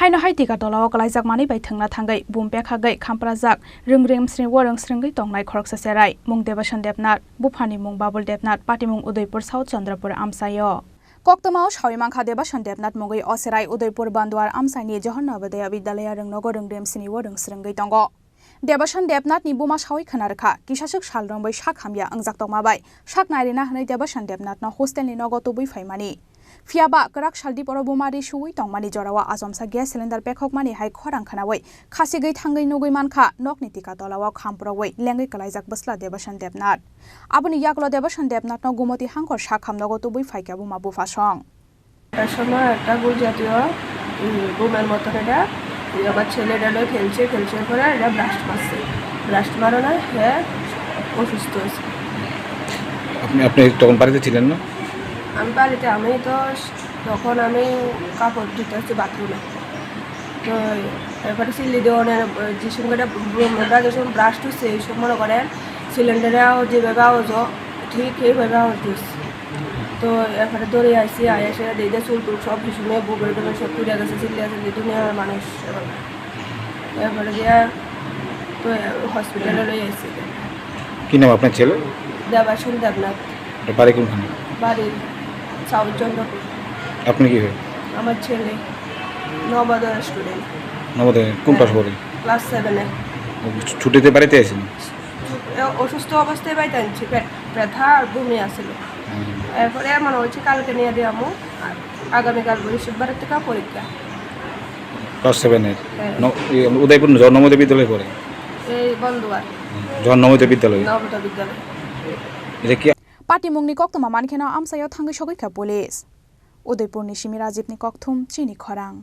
Haino hai Tika Tolao Khiklaijak Manui bai Thungna Thangwi bum Pekhakgwi Khamprajak rungrim srewang srengwi tongnai khorok saserai mung Devashan Debnath bufani mung Babul Debnath pati mung Udaipur South Chandrapur amsayo Koktamao Shawimangkha Devashan Debnath mungwi oserai Udaipur Bandwar amsaini Johor Navodaya Vidyalaya rungnogo rungrim srewang srengwi tongo Devashan Debnath ni buma shawi khanarkha kisasuk salrongbai shakhamya angjak tongmabai shaknairina hanai Devashan Debnath na hostel ni nogo tubui faimani Fiaba kerak saldi poro bumari shui tongmani jorawa azomsa gas cylinder pekhakmani hai khorang khanawai khasigei thangai nugui mankha nokni Tika Tolao Khamprajak lengai Khiklaijak basla Devashan Debnath aboni yaklo Devashan Debnath no gumoti hangkor shakham nogo tubui faika buma bufasong সময় একটা গোল জাতীয় বোমের মতন এটা আবার ছেলেটা খেলছে করে এটা ব্লাস্ট মারানো হ্যাঁ অসুস্থ হয়েছে আপনি তখন বাড়িতে ছিলেন না আমি বাড়িতে আমি তো তখন আমি কাপড় ধুতে আসছি বাথরুমে তো এরপরে সিলি দেওয়ানের যে সঙ্গে বোমটা যখন ব্লাস্ট হচ্ছে এই সব মনে করেন সিলিন্ডারে যেভাবে আওয়াজ ঠিক এইভাবে আওয়াজ দিচ্ছে তো এরপরে দৌড়ে আসছি এসে দিদি চুল টুল সব কিছু নিয়ে বুকের টুকের সব তুলে গেছে চিল্লিয়ে আছে দুনিয়ার মানুষ এরপরে দিয়ে তো হসপিটালে লই আসছি কি নাম আপনার ছেলে দেবাশন দেবনাথ বাড়ি কোনখানে বাড়ি সাউথ চন্দ্রপুর আপনি কি হয় আমার ছেলে নবোদয় স্টুডেন্ট নবোদয় কোন ক্লাস পড়ে ক্লাস 7-এ ছুটিতে বাড়িতে আসেন অসুস্থ অবস্থায় বাড়িতে আনছি ব্যথা আর বমি আসছিল এরপরে মনে হচ্ছে কালকে নিয়ে দেবো আর আগামীকাল বৃহস্পতিবার থেকে পরীক্ষা ক্লাস 7-এর উদয়পুর জন্মমতে বিদ্যালয়ে পড়ে এই বন্ধুয়ার জন্মমতে বিদ্যালয় নবোদয় বিদ্যালয় এটা কি Pati mungni koktama mankhena amsayo thangwi shogoi kha police Udaipur ni Shimi Rajib ni kokthum Chini Khorang